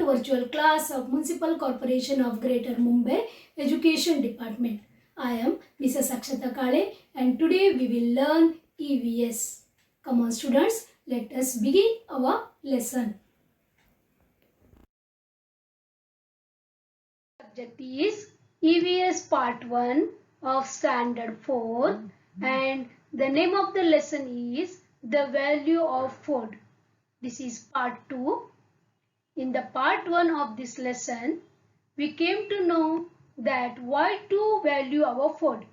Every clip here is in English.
to virtual class of Municipal Corporation of Greater Mumbai Education Department. I am Mrs. Akshata Kale and today we will learn EVS. Come on students, let us begin our lesson. Subject is EVS Part 1 of Standard 4 and the name of the lesson is The Value of Food. This is Part 2. In the Part 1 of this lesson, we came to know that why to value our food,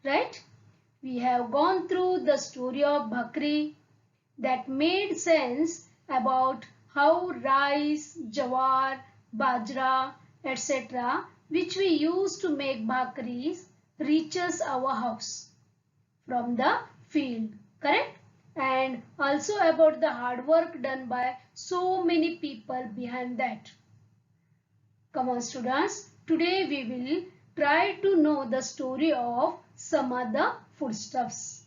right? We have gone through the story of Bhakri that made sense about how rice, jawar, bajra, etc. which we use to make bhakris reaches our house from the field, correct? And also about the hard work done by so many people behind that. Come on students, today we will try to know the story of some other foodstuffs.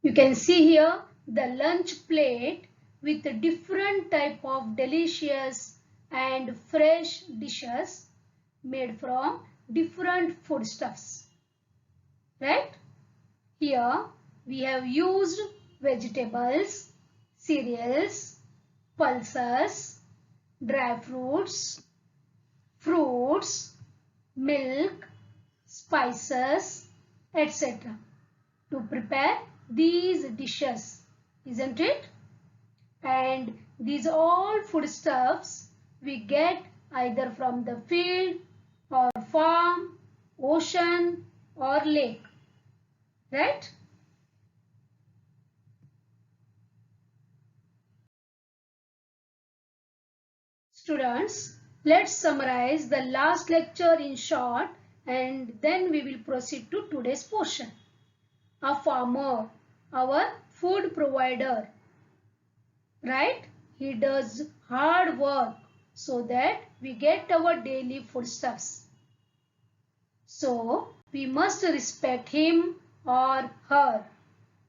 You can see here the lunch plate with different type of delicious and fresh dishes made from different foodstuffs, right? Here we have used vegetables, cereals, pulses, dry fruits, milk, spices, etc. to prepare these dishes, isn't it? And these all foodstuffs we get either from the field or farm, ocean or lake, right? Students, let's summarize the last lecture in short and then we will proceed to today's portion. A farmer, our food provider, right? He does hard work so that we get our daily foodstuffs. So, we must respect him or her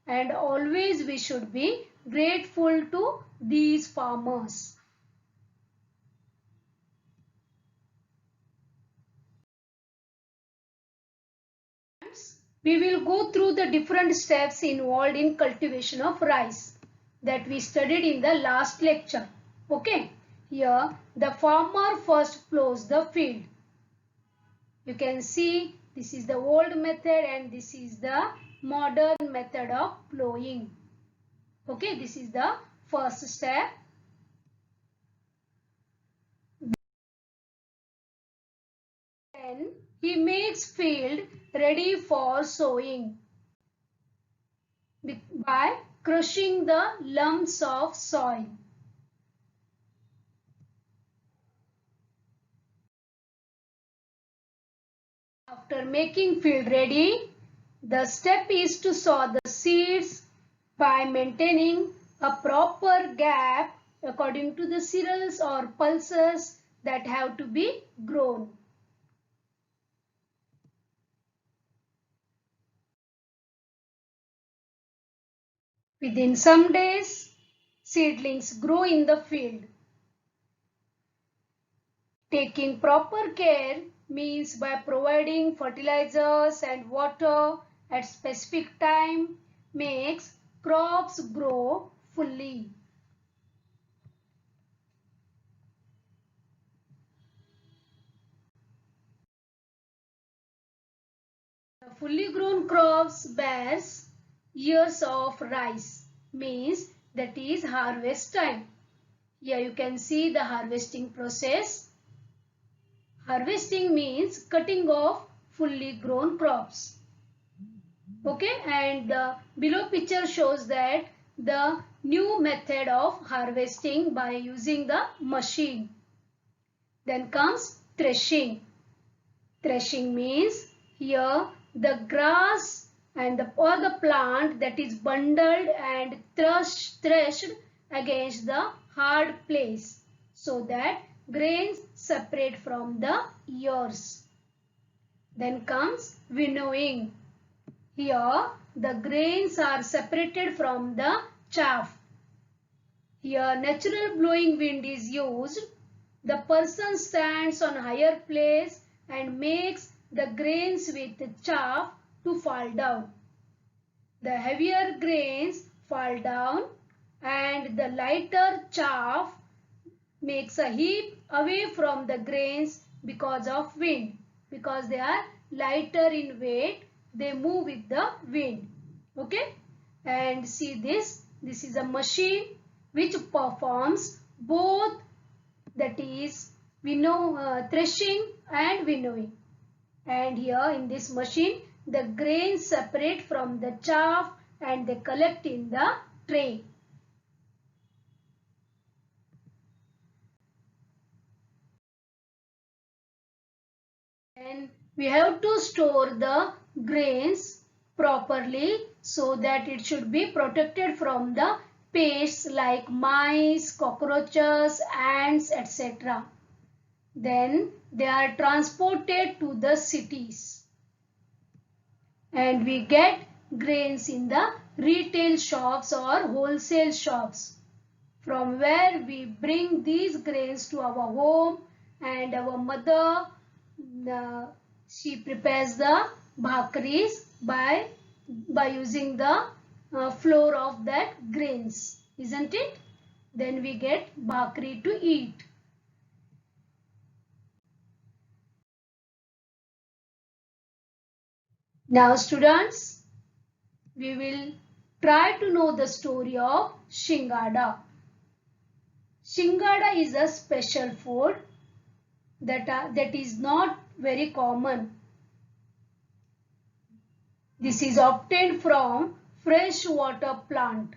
and always we should be grateful to these farmers. We will go through the different steps involved in cultivation of rice that we studied in the last lecture. Okay, here the farmer first plows the field. You can see this is the old method and this is the modern method of plowing. Okay, this is the first step. Then he makes field ready for sowing by crushing the lumps of soil. After making field ready, the step is to sow the seeds by maintaining a proper gap according to the cereals or pulses that have to be grown. Within some days, seedlings grow in the field. Taking proper care means by providing fertilizers and water at specific time makes crops grow fully. The fully grown crops bears ears of rice, means that is harvest time. Here you can see the harvesting process. Harvesting means cutting off fully grown crops. Okay, and the below picture shows that the new method of harvesting by using the machine. Then comes threshing. Threshing means here the grass and or the plant that is bundled and threshed against the hard place so that grains separate from the ears. Then comes winnowing. Here the grains are separated from the chaff. Here natural blowing wind is used. The person stands on higher place and makes the grains with chaff to fall down. The heavier grains fall down and the lighter chaff makes a heap away from the grains because of wind. Because they are lighter in weight, they move with the wind. Okay? And see this. This is a machine which performs both, that is threshing and winnowing. And here in this machine, the grains separate from the chaff and they collect in the tray. And we have to store the grains properly so that it should be protected from the pests like mice, cockroaches, ants, etc. Then they are transported to the cities. And we get grains in the retail shops or wholesale shops, from where we bring these grains to our home, and our mother she prepares the bhakris by using the flour of that grains, isn't it? Then we get bhakri to eat. Now students, we will try to know the story of Shingada. Shingada is a special food that is not very common. This is obtained from freshwater plant.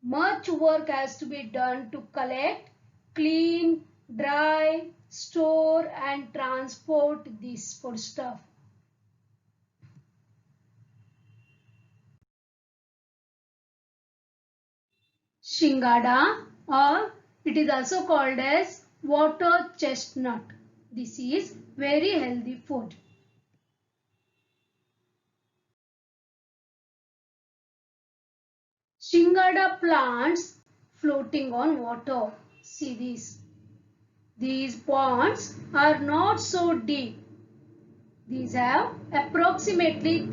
Much work has to be done to collect, clean, dry, store and transport this foodstuff. Shingada, or it is also called as water chestnut. This is very healthy food. Shingada plants floating on water. See this. These ponds are not so deep. These have approximately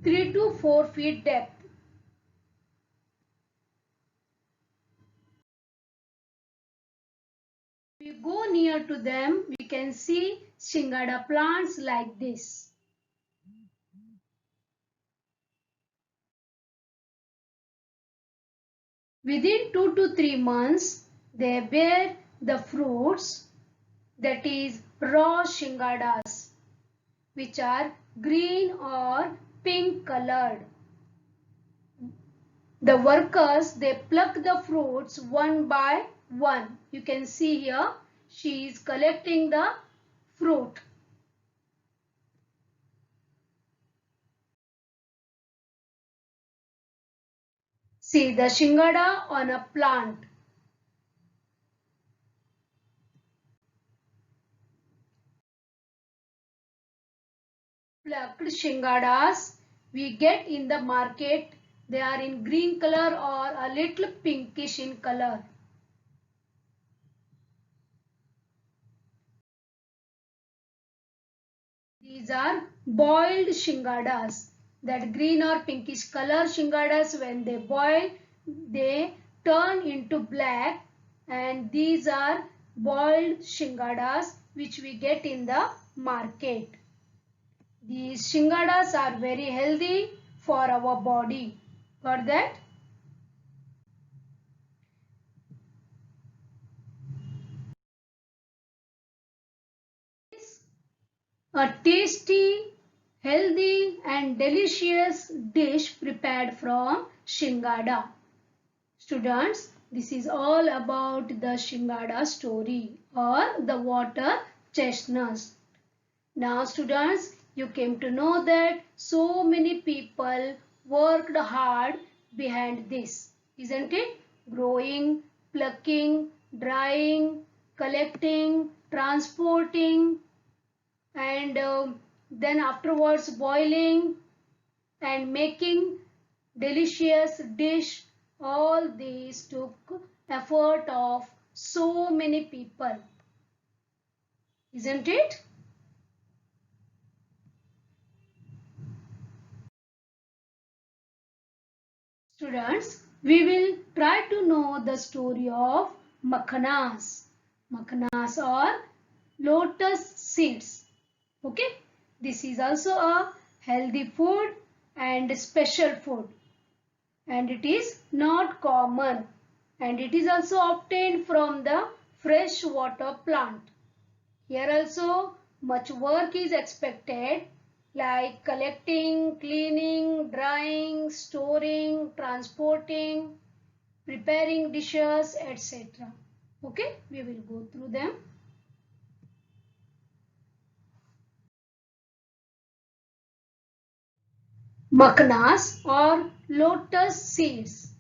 3 to 4 feet depth. If we go near to them, we can see Shingada plants like this. Within 2 to 3 months, they bear the fruits, that is raw Shingadas, which are green or pink colored. The workers, they pluck the fruits one by one. You can see here, she is collecting the fruit. See the Shingada on a plant. Plucked Shingadas we get in the market. They are in green color or a little pinkish in color. These are boiled Shingadas. That green or pinkish color Shingadas, when they boil, they turn into black, and these are boiled Shingadas which we get in the market. These Shingadas are very healthy for our body. Got that? A tasty, healthy and delicious dish prepared from Shingada. Students, this is all about the Shingada story or the water chestnuts. Now students, you came to know that so many people worked hard behind this, isn't it? Growing, plucking, drying, collecting, transporting, and then afterwards boiling, and making delicious dish. All these took effort of so many people, isn't it? Students, we will try to know the story of makhanas. Makhanas or lotus seeds. Okay, this is also a healthy food and special food, and it is not common, and it is also obtained from the fresh water plant. Here also much work is expected, like collecting, cleaning, drying, storing, transporting, preparing dishes, etc. Okay, we will go through them. Makhanas or lotus seeds.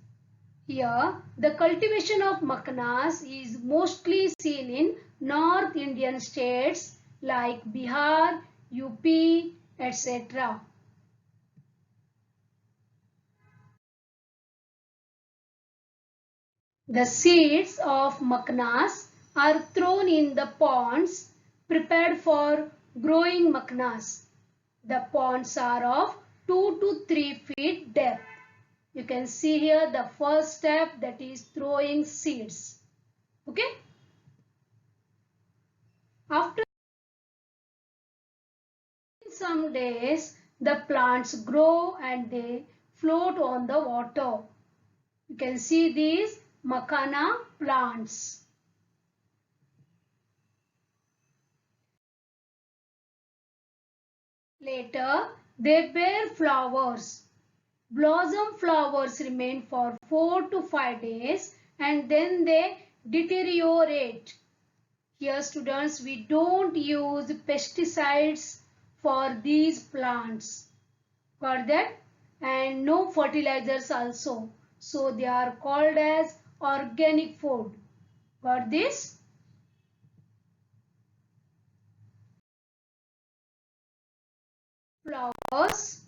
Here, the cultivation of makhanas is mostly seen in North Indian states like Bihar, UP, etc. The seeds of makhanas are thrown in the ponds prepared for growing makhanas. The ponds are of 2 to 3 feet depth. You can see here the first step, that is throwing seeds. Okay. After some days, the plants grow and they float on the water. You can see these makhana plants. Later, they bear flowers. Blossom flowers remain for 4 to 5 days and then they deteriorate. Here students, we don't use pesticides for these plants. Got that? And no fertilizers also. So they are called as organic food. Got this? Flowers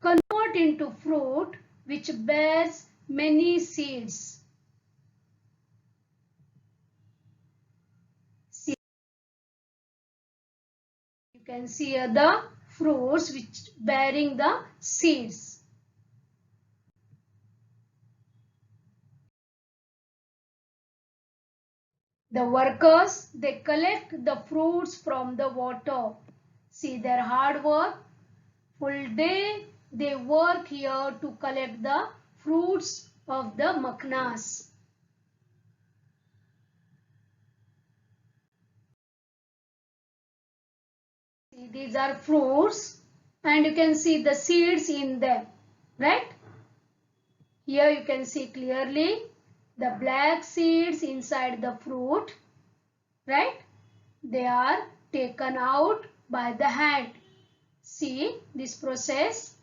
convert into fruit which bears many seeds. You can see here the fruits which bearing the seeds. The workers, they collect the fruits from the water. See their hard work. Full day they work here to collect the fruits of the makhanas. See, these are fruits and you can see the seeds in them, right? Here you can see clearly the black seeds inside the fruit, right? They are taken out by the hand. See this process,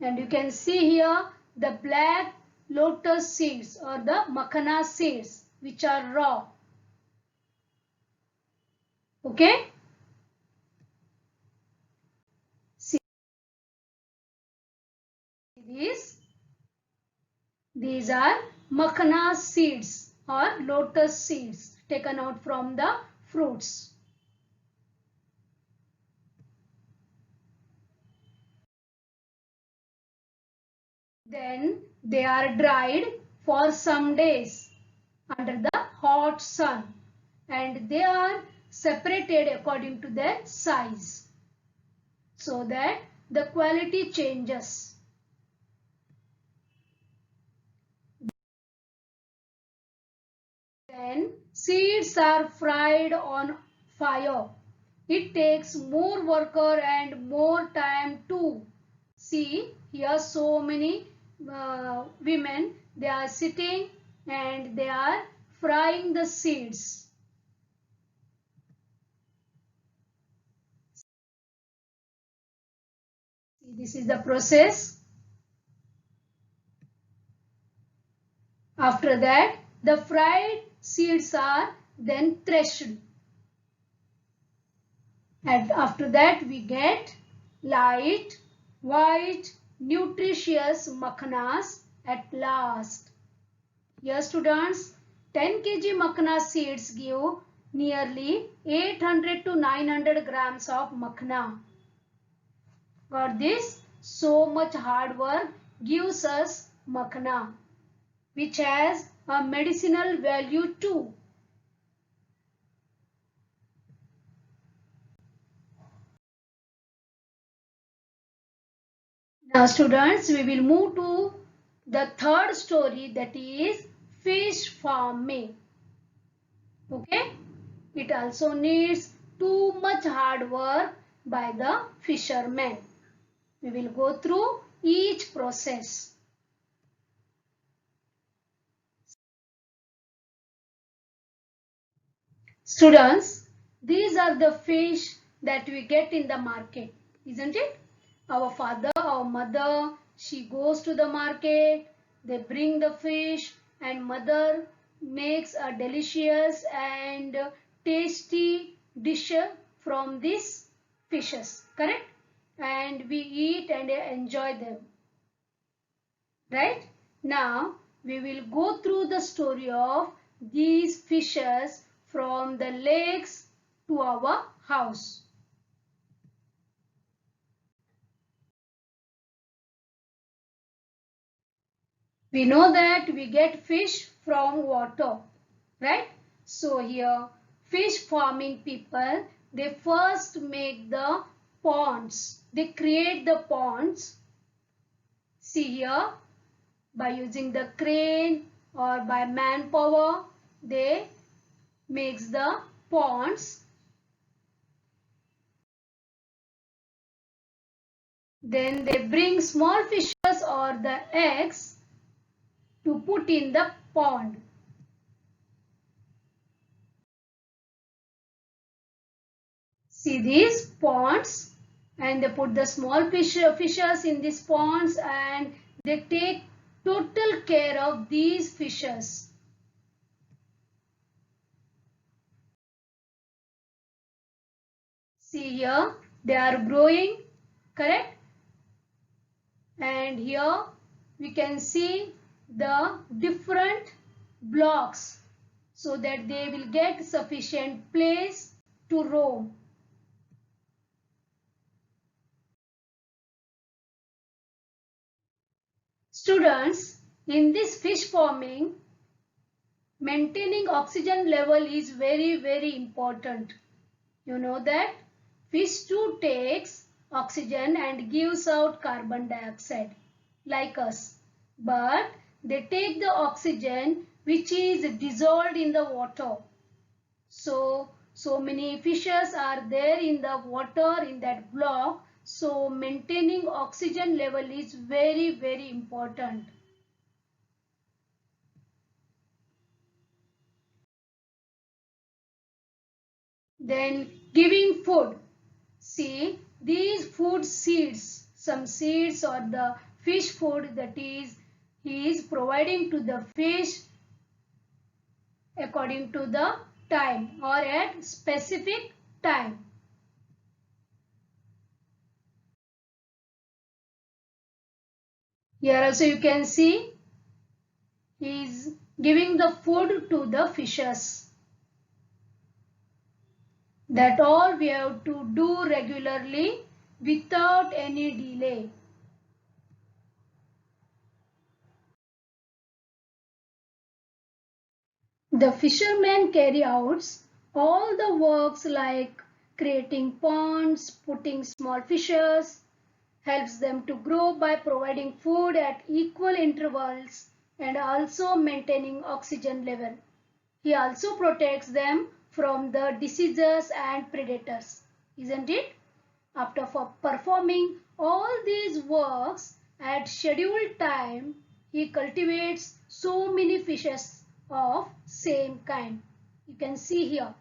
and you can see here the black lotus seeds or the makhana seeds which are raw. Okay? See these are makhana seeds or lotus seeds taken out from the fruits. Then they are dried for some days under the hot sun and they are separated according to their size so that the quality changes. Then seeds are fried on fire. It takes more worker and more time too. See here so many women, they are sitting and they are frying the seeds. See, this is the process. After that, the fried seeds are then threshed. And after that, we get light, white, nutritious makhnas at last. Here students, 10 kg makhana seeds give nearly 800 to 900 grams of makhana. Got this? So much hard work gives us makhana, which has a medicinal value too. Now students, we will move to the third story, that is fish farming. Okay? It also needs too much hard work by the fishermen. We will go through each process. Students, these are the fish that we get in the market, isn't it? Our father, our mother, she goes to the market, they bring the fish, and mother makes a delicious and tasty dish from these fishes, correct? And we eat and enjoy them, right? Now we will go through the story of these fishes from the lakes to our house. We know that we get fish from water, right? So here fish farming people, they first make the ponds. They create the ponds. See here, by using the crane or by manpower, they makes the ponds. Then they bring small fishes or the eggs to put in the pond. See these ponds, and they put the small fishes in these ponds, and they take total care of these fishes. See here, they are growing, correct? And here we can see the different blocks so that they will get sufficient place to roam. Students, in this fish farming, maintaining oxygen level is very important. You know that fish too takes oxygen and gives out carbon dioxide like us. But they take the oxygen which is dissolved in the water. So many fishes are there in the water in that block. So maintaining oxygen level is very important. Then giving food. See these food seeds, some seeds or the fish food that is he is providing to the fish according to the time or at specific time. Here also you can see he is giving the food to the fishes. That all we have to do regularly without any delay. The fishermen carry out all the works like creating ponds, putting small fishes, helps them to grow by providing food at equal intervals and also maintaining oxygen level. He also protects them from the diseases and predators, isn't it? After performing all these works at scheduled time, he cultivates so many fishes of same kind. You can see here,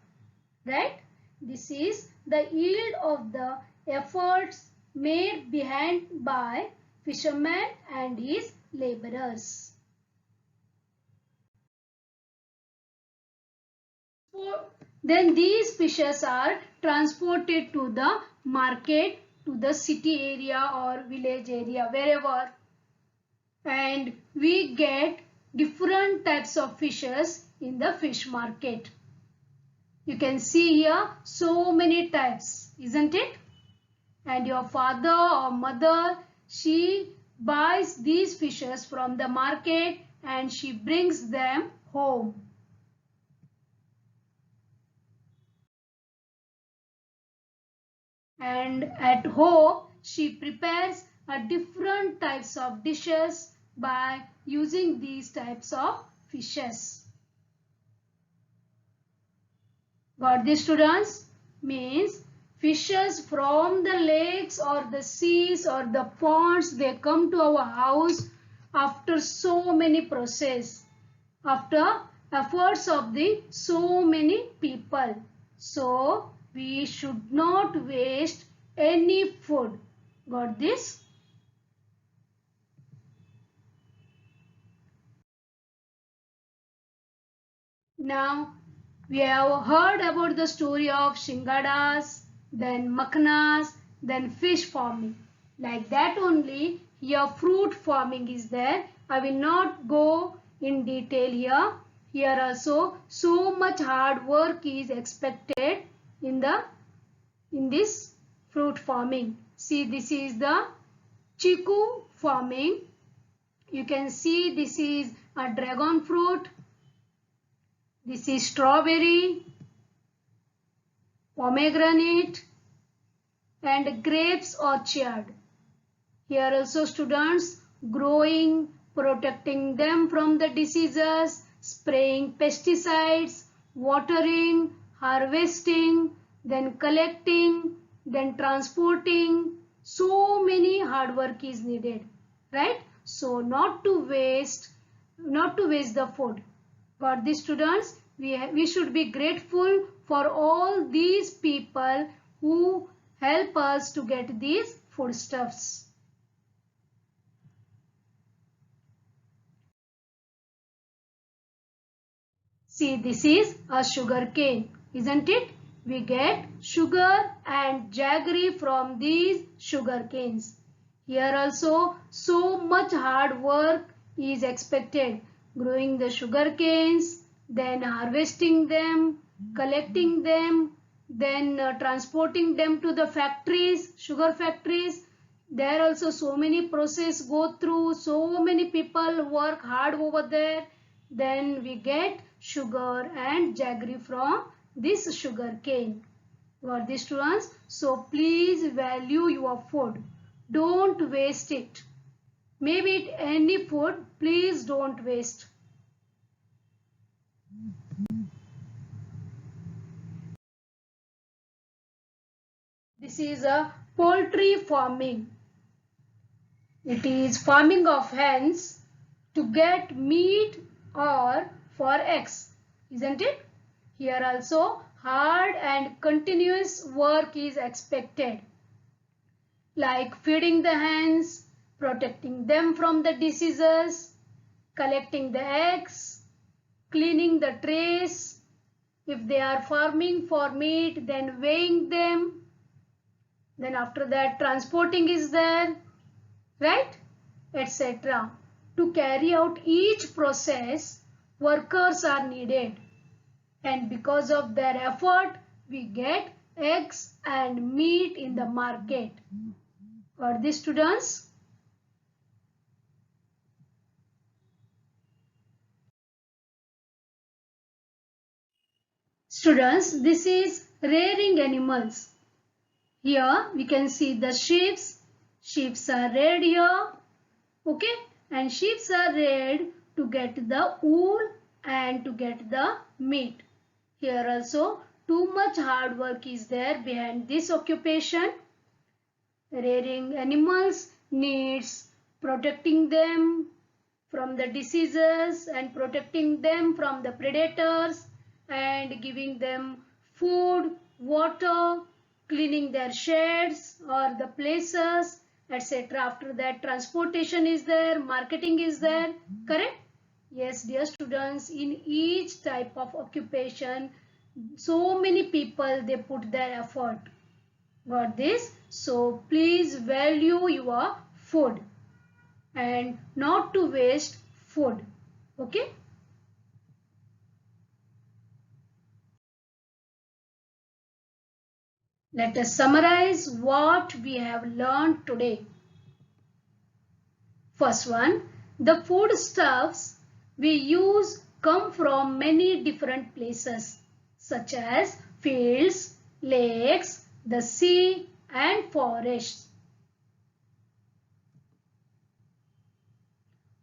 right? This is the yield of the efforts made behind by fisherman and his laborers. Then these fishes are transported to the market to the city area or village area, wherever, and we get different types of fishes in the fish market. You can see here so many types, isn't it? And your father or mother, she buys these fishes from the market and she brings them home. And at home, she prepares a different types of dishes by using these types of fishes. Got this, students? Means fishes from the lakes or the seas or the ponds, they come to our house after so many process, after efforts of the so many people. So we should not waste any food. Got this? Now we have heard about the story of shingadas, then maknas, then fish farming. Like that only here fruit farming is there. I will not go in detail here. Here also so much hard work is expected in this fruit farming. See, this is the chiku farming. You can see this is a dragon fruit. This is strawberry, pomegranate and grapes orchard. Here also students growing, protecting them from the diseases, spraying pesticides, watering, harvesting, then collecting, then transporting. So many hard work is needed, right? So not to waste the food. Got these, students? We should be grateful for all these people who help us to get these foodstuffs. See, this is a sugar cane, isn't it? We get sugar and jaggery from these sugar canes. Here also so much hard work is expected. Growing the sugar canes, then harvesting them, collecting them, then transporting them to the factories, sugar factories. There also so many process go through, so many people work hard over there. Then we get sugar and jaggery from this sugar cane. Got this, students? So please value your food. Don't waste it. Maybe eat any food, please don't waste. This is a poultry farming. It is farming of hens to get meat or for eggs, isn't it? Here also hard and continuous work is expected, like feeding the hens, protecting them from the diseases, collecting the eggs, cleaning the trays. If they are farming for meat, then weighing them. Then after that transporting is there, right? Etc. To carry out each process, workers are needed. And because of their effort, we get eggs and meat in the market. Got this, students? Students, this is rearing animals. Here we can see the sheep. Sheep are reared here. Okay, and sheep are reared to get the wool and to get the meat. Here also too much hard work is there behind this occupation. Rearing animals needs protecting them from the diseases and protecting them from the predators and giving them food, water, cleaning their sheds or the places, etc. After that transportation is there, marketing is there, correct? Yes, dear students, in each type of occupation, so many people they put their effort. Got this? So please value your food and not to waste food. Okay? Let us summarize what we have learned today. First one, the foodstuffs we use come from many different places such as fields, lakes, the sea and forests.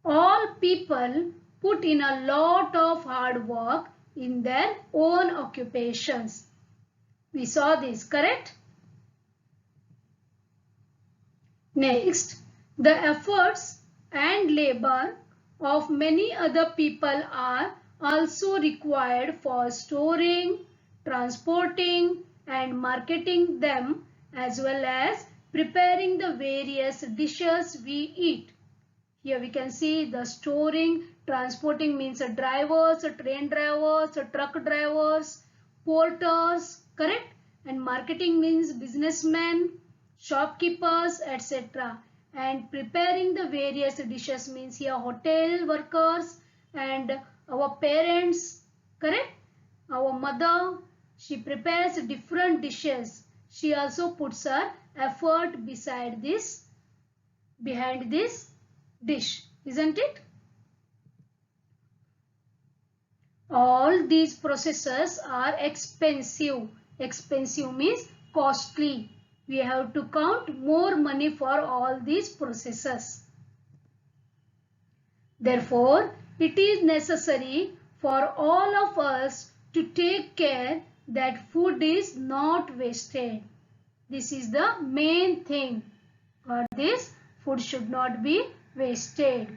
All people put in a lot of hard work in their own occupations. We saw this, correct? Next, the efforts and labor of many other people are also required for storing, transporting and marketing them as well as preparing the various dishes we eat. Here we can see the storing, transporting means drivers, train drivers, truck drivers, porters, correct? And marketing means businessmen, shopkeepers, etc. And preparing the various dishes means here hotel workers and our parents, correct? Our mother, she prepares different dishes. She also puts her effort behind this dish, isn't it? All these processes are expensive. Expensive means costly. We have to count more money for all these processes. Therefore, it is necessary for all of us to take care that food is not wasted. This is the main thing. For this, food should not be wasted.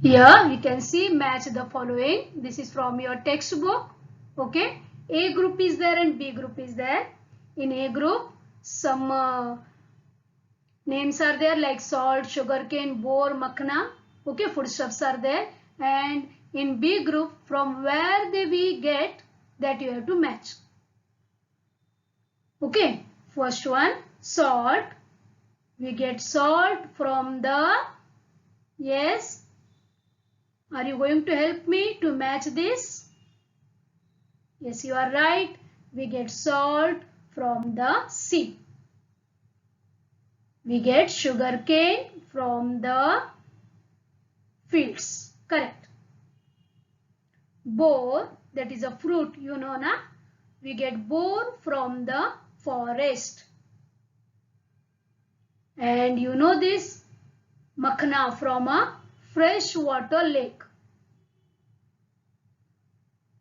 Here we can see match the following. This is from your textbook. Okay. A group is there and B group is there. In A group, some names are there like salt, sugarcane, bore, makhna. Okay, foodstuffs are there. And in B group, from where we get that you have to match. Okay. First one, salt. We get salt from the, yes. Are you going to help me to match this? Yes, you are right. We get salt from the sea. We get sugarcane from the fields. Correct. Bore, that is a fruit, you know, na? We get bore from the forest. And you know this, makhna from a freshwater lake.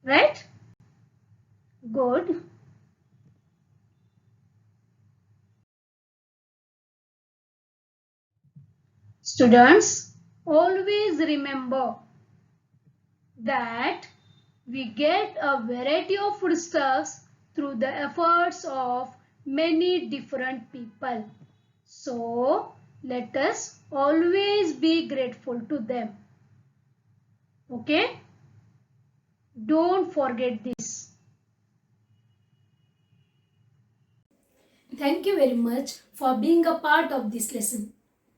Right? Good. Students, always remember that we get a variety of foodstuffs through the efforts of many different people. So, let us always be grateful to them. Okay? Don't forget this. Thank you very much for being a part of this lesson.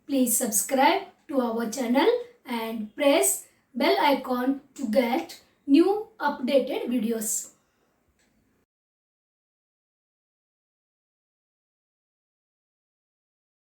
Please subscribe to our channel and press bell icon to get new updated videos.